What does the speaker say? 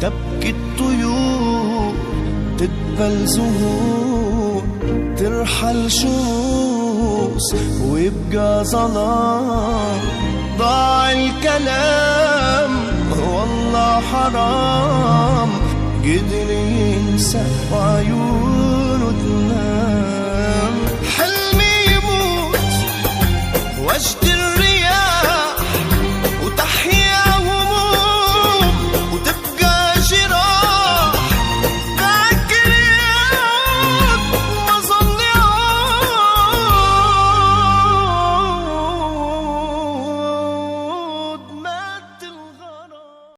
تبكي الطيور تدبل زهور، ترحل شموس ويبقى ظلام. ضاع الكلام والله حرام، قدر ينسى وعيون